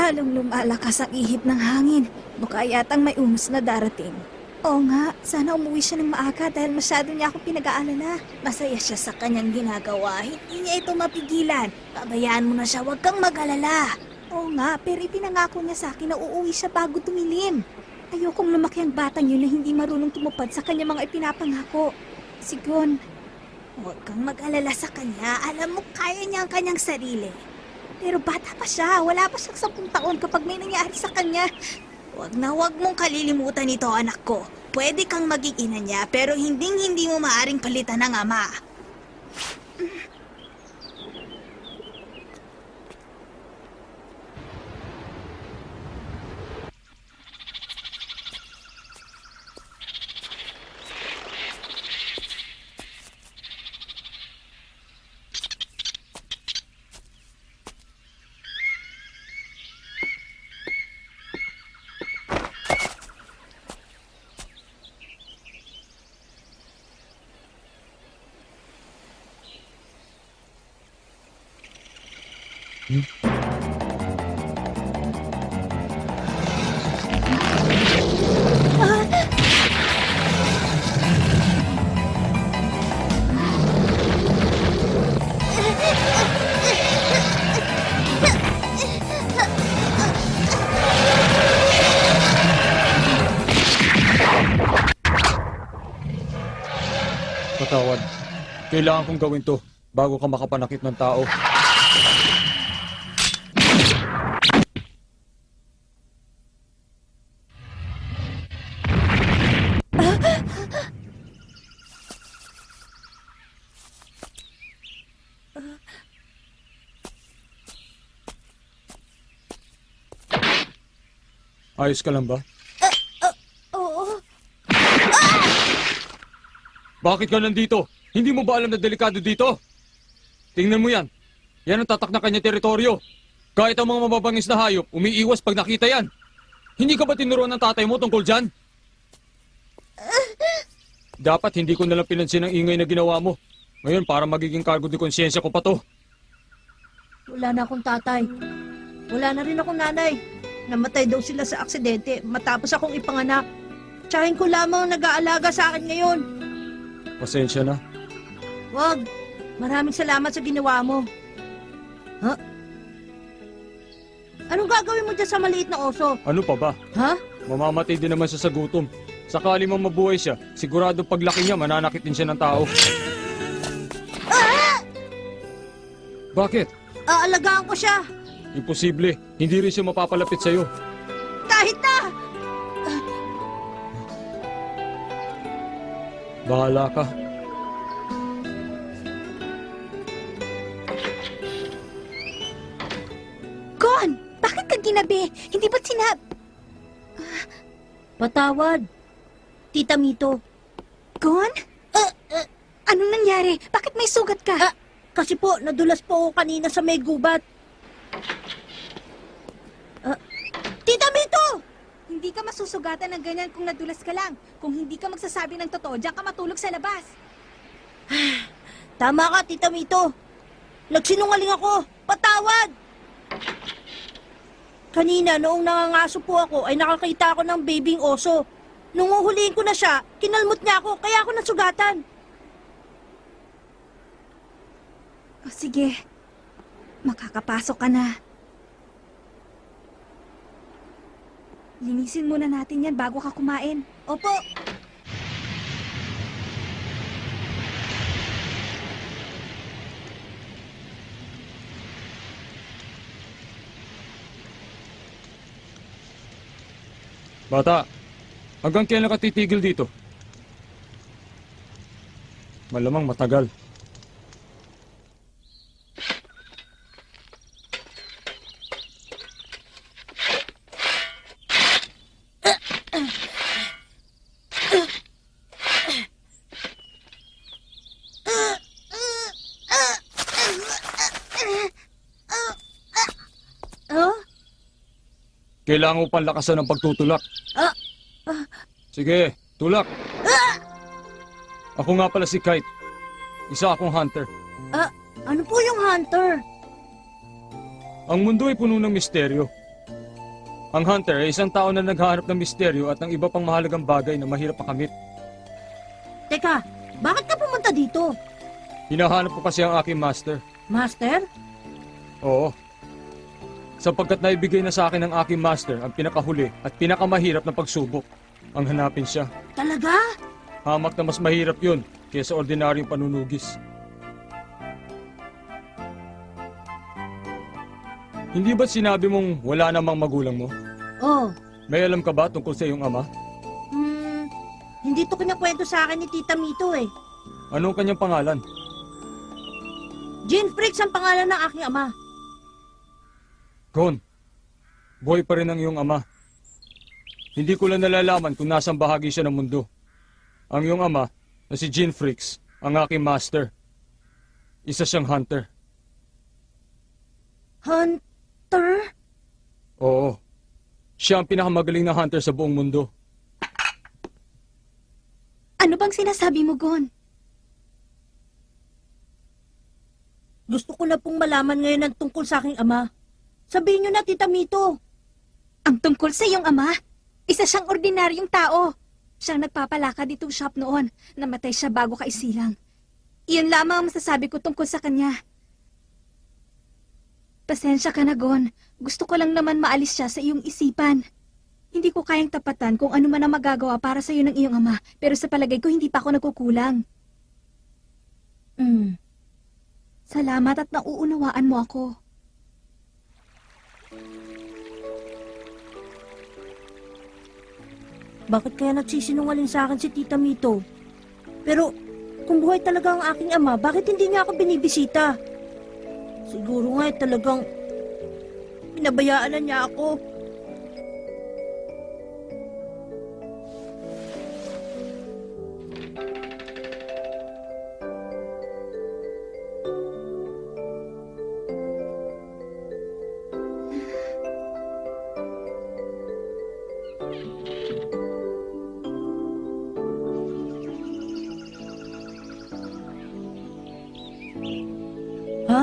Lalong lumalakas ang ihip ng hangin. Mukha yatang may umos na darating. Oo nga, sana umuwi siya ng maaga dahil masyado niya akong pinag-aalala. Masaya siya sa kanyang ginagawa. Hindi niya ito mapigilan. Pabayaan mo na siya, huwag kang mag-alala. Oo nga, pero ipinangako niya sa akin na uuwi siya bago tumilim. Ayokong lumaki ang batang yun na hindi marunong tumupad sa kanyang mga ipinapangako. Sigon, huwag kang mag-alala sa kanya. Alam mo, kaya niya ang kanyang sarili. Pero bata pa siya. Wala pa siyang 10 taon kapag may nangyari sa kanya. Huwag na huwag mong kalilimutan ito, anak ko. Pwede kang maging ina niya, pero hindi mo maaring palitan ng ama. Patawad. Kailangan kong gawin to bago ka makapanakit ng tao. Ayos ka lang ba? Oo. Bakit ka nandito? Hindi mo ba alam na delikado dito? Tingnan mo yan. Yan ang tatak na kanya teritoryo. Kahit ang mga mababangis na hayop, umiiwas pag nakita yan. Hindi ka ba tinuruan ng tatay mo tungkol dyan? Dapat hindi ko nalang pinansin ang ingay na ginawa mo. Ngayon, para magiging kargo di konsyensya ko pa to. Wala na akong tatay. Wala na rin akong nanay. Namatay daw sila sa aksidente matapos akong ipanganak. Tiyahin ko lamang ang nag-aalaga sa akin ngayon. Pasensya na. Wag. Maraming salamat sa ginawa mo. Ha? Anong gagawin mo dyan sa maliit na oso? Ano pa ba? Ha? Mamamatay din naman siya sa gutom. Sakali mang mabuhay siya, sigurado paglaki niya, mananakit din siya ng tao. Bakit? Aalagaan ko siya. Imposible. Hindi rin siya mapapalapit sa'yo. Kahit na! Bahala ka. Gon! Bakit ka ginabi? Hindi ba't Patawad. Tita Mito. Gon? Anong nangyari? Bakit may sugat ka? Kasi po, nadulas po ako kanina sa may gubat. Tita Mito! Hindi ka masusugatan ng ganyan kung nadulas ka lang. Kung hindi ka magsasabi ng totoo, diyan ka matulog sa labas. Tama ka, Tita Mito. Nagsinungaling ako. Patawad! Kanina, noong nangangaso po ako, ay nakakita ako ng babing oso. Nung uhulihin ko na siya, kinalmot niya ako, kaya ako nasugatan. O sige, makakapasok ka na. Linisin muna natin yan bago ka kumain. Opo. Bata, hanggang kailan ka titigil dito? Malamang matagal. Huh? Kailangan mo pang lakasan ng pagtutulak. Sige, tulak. Ako nga pala si Kite. Isa akong hunter. Ano po yung hunter? Ang mundo ay puno ng misteryo. Ang hunter ay isang tao na naghahanap ng misteryo at ng iba pang mahalagang bagay na mahirap makamit. Teka, bakit ka pumunta dito? Hinahanap ko kasi ang aking master. Master? Oo. Sapagkat naibigay na sa akin ng aking master ang pinakahuli at pinakamahirap na pagsubok. Ang hanapin siya. Talaga? Hamak na mas mahirap yun kaysa ordinaryong panunugis. Hindi ba't sinabi mong wala namang magulang mo? Oh, May alam ka ba tungkol sa iyong ama? hindi to kinakwento sa akin ni Tita Mito eh. Anong kanyang pangalan? Jean Fricks ang pangalan ng aking ama. Gon, boy pa rin ang iyong ama. Hindi ko lang nalalaman kung nasang bahagi siya ng mundo. Ang iyong ama, na si Jean Fricks, ang aking master. Isa siyang hunter. Hunter? Oo. Siya ang pinakamagaling na hunter sa buong mundo. Ano bang sinasabi mo, Gon? Gusto ko na pong malaman ngayon ang tungkol sa aking ama. Sabihin niyo na, Tita Mito. Ang tungkol sa iyong ama, isa siyang ordinaryong tao. Siyang nagpapalaka ditong shop noon. Namatay siya bago kaisilang. Iyon lamang ang masasabi ko tungkol sa kanya. Pasensya ka na, Gon. Gusto ko lang naman maalis siya sa iyong isipan. Hindi ko kayang tapatan kung ano man ang magagawa para sa iyo ng iyong ama, pero sa palagay ko hindi pa ako nagkukulang. Salamat at nauunawaan mo ako. Bakit kaya nagsisinungaling sa akin si Tita Mito? Pero kung buhay talaga ang aking ama, bakit hindi niya ako binibisita? Siguro nga talagang pinabayaan na niya ako. Ha?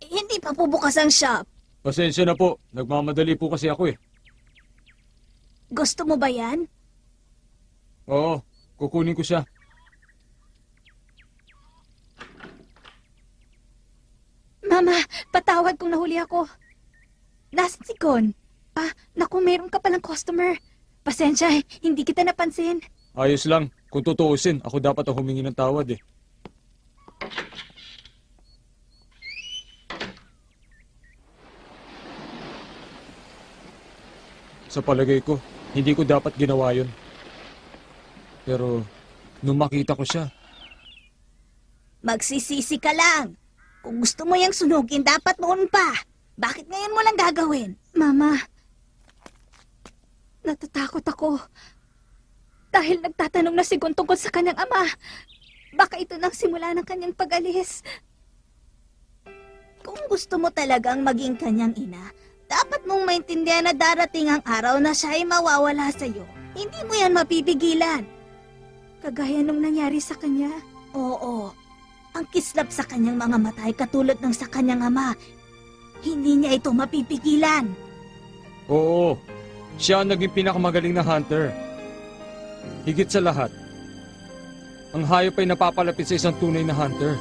Hindi pa po bukas ang shop. Pasensya na po. Nagmamadali po kasi ako eh. Gusto mo ba yan? Oo, kukunin ko siya. Mama, patawad kung nahuli ako. Nasaan si Gon? Naku, meron ka palang customer. Pasensya, hindi kita napansin. Ayos lang. Kung tutuusin, ako dapat ang humingi ng tawad eh. Sa palagay ko, hindi ko dapat ginawa yun. Pero, nung makita ko siya, Magsisisi ka lang. Kung gusto mo yung sunugin, dapat noon pa. Bakit ngayon mo lang gagawin? Mama, natatakot ako. Dahil nagtatanong na si Gon tungkol sa kanyang ama. Baka ito nang simula ng kanyang pag-alis. Kung gusto mo talagang maging kanyang ina, dapat mong maintindihan na darating ang araw na siya ay mawawala sa'yo. Hindi mo yan mapipigilan. Kagaya nung nangyari sa kanya. Oo. Ang kislap sa kanyang mga mata ay katulad ng sa kanyang ama. Hindi niya ito mapipigilan. oo, siya ang naging pinakamagaling na hunter. Higit sa lahat, ang hayop ay napapalapit sa isang tunay na hunter.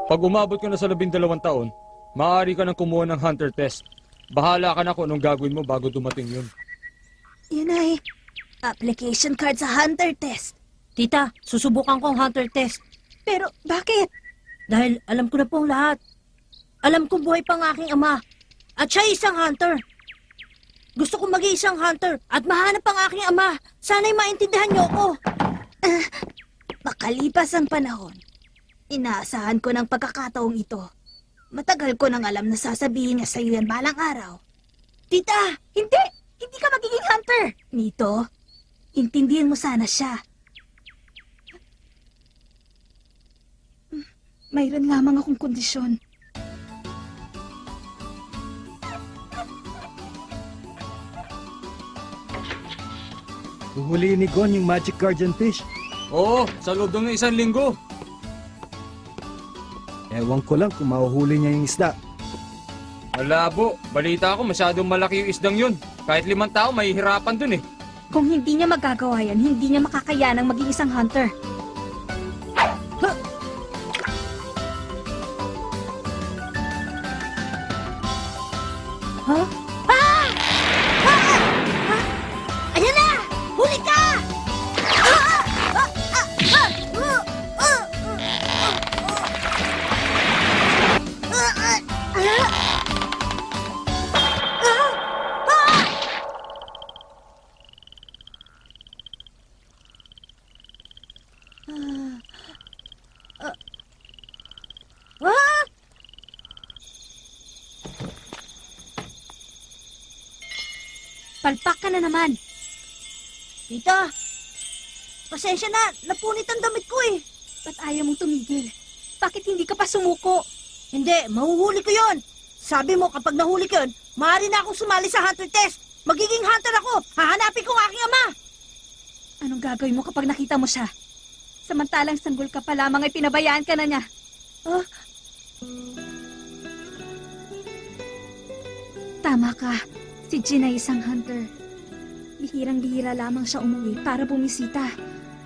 Pag umabot ka na sa 12 taon, maaari ka nang kumuha ng hunter test. Bahala ka na kung anong gagawin mo bago dumating yun. Yun ay application card sa hunter test. Tita, susubukan ko ang hunter test. Pero bakit? Dahil alam ko na po ang lahat. Alam kong buhay pa ang aking ama. At siya ay isang hunter. Gusto kong maging isang hunter at mahanap ang aking ama. Sana'y maintindihan niyo ako. Makalipas ang panahon, inaasahan ko ng pagkakataong ito. Matagal ko nang alam na sasabihin niya sa iyo yan balang araw. Tita! Hindi! Hindi ka magiging hunter! Mito, intindihin mo sana siya. Mayroon lamang akong kondisyon. Huhuliin ni Gon yung magic guardian fish. Oo, sa loob ng 1 linggo. Ewan ko lang kung mahuhuli niya yung isda. Malabo. Balita ko masyadong malaki yung isdang yun. Kahit 5 tao, mahihirapan dun eh. Kung hindi niya magagawa yan, hindi niya makakayanang maging isang hunter. Ha? Ah! Ah! Ah! Ayan na! Huli ka! Ah! Ah! Ah! Ah! Ah! Ah! Ah! Palpak ka na naman. Tita, pasensya na, napunit ang damit ko eh. Ba't ayaw mong tumigil? Bakit hindi ka pa sumuko? Hindi, mahuhuli ko yon. Sabi mo kapag nahuli ko yun, maaari na akong sumali sa hunter test. Magiging hunter ako. Hahanapin ko ang aking ama. Anong gagawin mo kapag nakita mo siya? Samantalang sanggol ka pa lamang ay pinabayaan ka na niya. Ah? Tama ka. Si Jin ay isang hunter. Bihirang-bihira lamang siya umuwi para bumisita.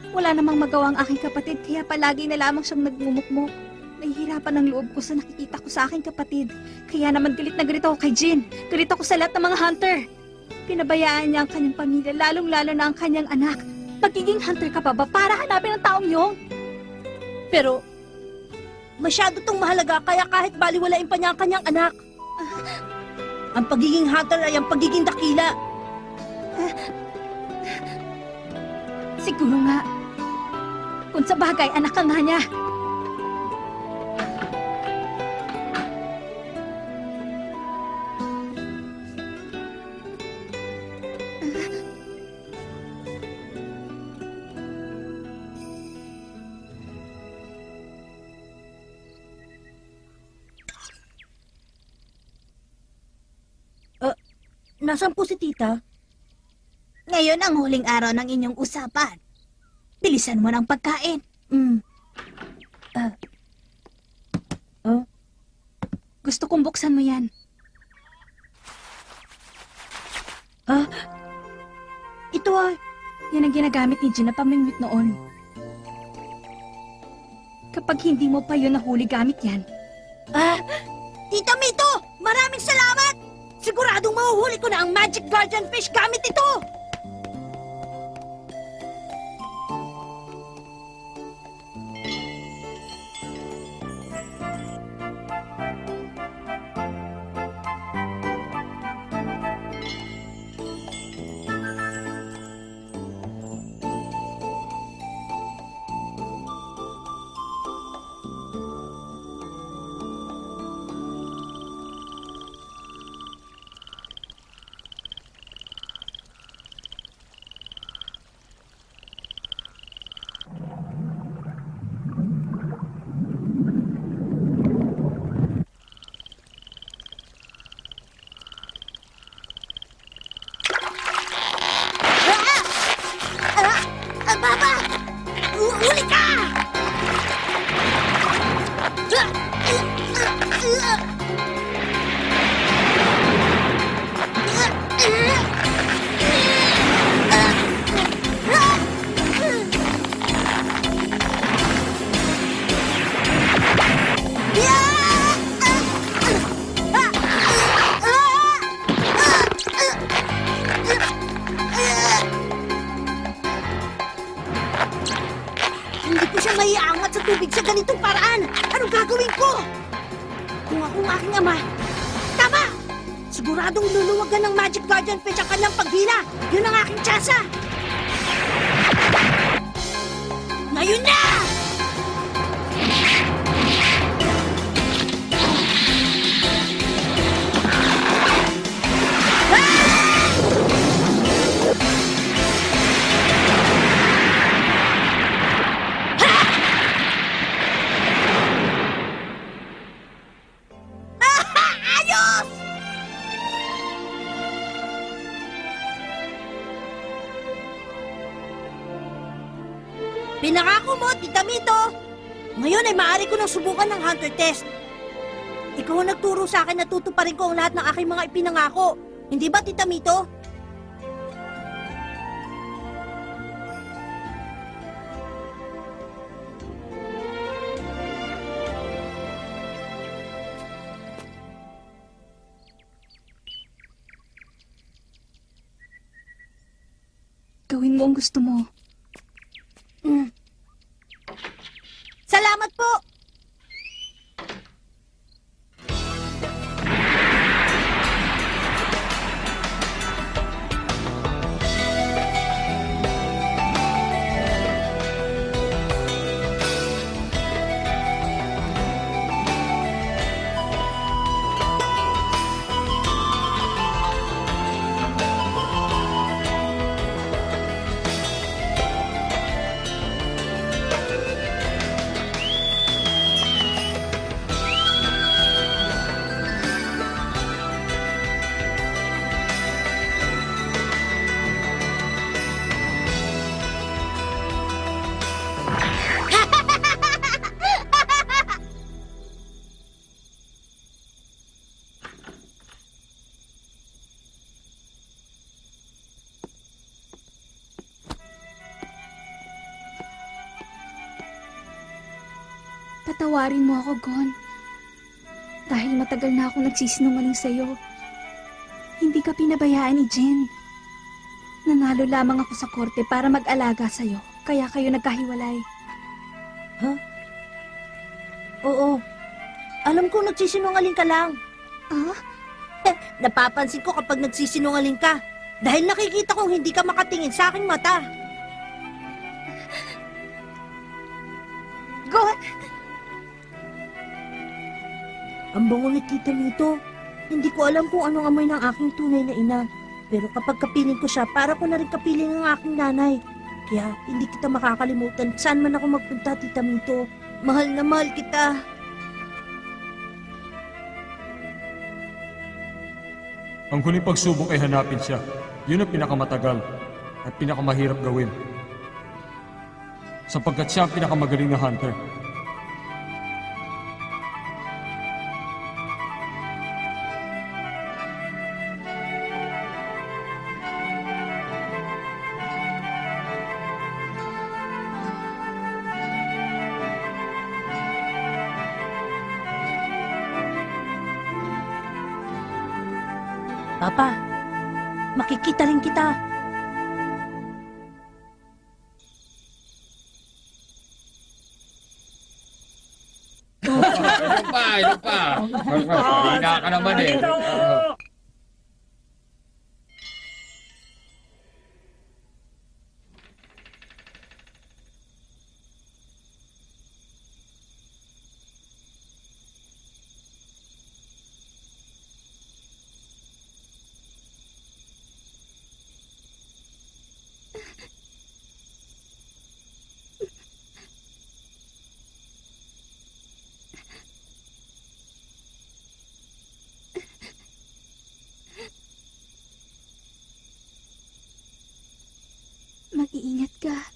Wala namang magawa ang aking kapatid kaya palagi na lamang siyang nagmumukmok. Nahihirapan ang loob ko sa nakikita ko sa aking kapatid. Kaya naman galit na galit ako kay Jin. Galit ako sa lahat ng mga hunter. Pinabayaan niya ang kanyang pamilya, lalong-lalo na ang kanyang anak. Magiging hunter ka pa ba para hanapin ang taong yun? Pero, masyado tong mahalaga kaya kahit baliwalain pa niya ang kanyang anak. Ang pagiging hunter ay ang pagiging dakila. Siguro nga. Kung sa bagay, anak ka nga niya. Nasaan po si tita? Ngayon ang huling araw ng inyong usapan. Bilisan mo ng pagkain. Gusto kong buksan mo yan. Ito ay... Yan ang ginagamit ni Jin na pamingwit noon. Kapag hindi mo pa yun nahuli gamit yan, Tita Mito! Maraming salamat! Siguradong mahuhuli ko na ang magic guardian fish gamit ito! Baba! Huli ka! Hindi ko siya maiangat sa tubig sa ganitong paraan. Anong gagawin ko? Kung ako ang aking ama, tama! Siguradong luluwagan ng Magic Guardian Fish ang kanyang paghila. Yun ang aking tsansa. Ngayon na! Ah! Pinangako mo, Tita Mito! Ngayon ay maaari ko nang subukan ng hunter test. Ikaw ang nagturo sa akin na tutuparin ko ang lahat ng aking mga ipinangako. Hindi ba, Tita Mito? Gawin mo ang gusto mo. Salamat po! Patawarin mo ako, Gon. Dahil matagal na akong nagsisinungaling sa'yo. Hindi ka pinabayaan ni Jen. Nanalo lamang ako sa korte para mag-alaga sa'yo. Kaya kayo nagkahiwalay. Oo. Alam ko nagsisinungaling ka lang. Ah? Napapansin ko kapag nagsisinungaling ka. Dahil nakikita kong hindi ka makatingin sa aking mata. Gon! Ang bango ni Tita Mito. Hindi ko alam kung anong amoy ng aking tunay na ina. Pero kapag kapiling ko siya, para ko na rin kapiling ang aking nanay. Kaya hindi kita makakalimutan. Saan man ako magpunta, Tita Mito. Mahal na mahal kita. Ang huling pagsubok ay hanapin siya. Yun ang pinakamatagal at pinakamahirap gawin. Sapagkat siya ang pinakamagaling na hunter. Papa, makikita rin kita. Ilan pa. Hina ka naman eh. Mag-iingat ka.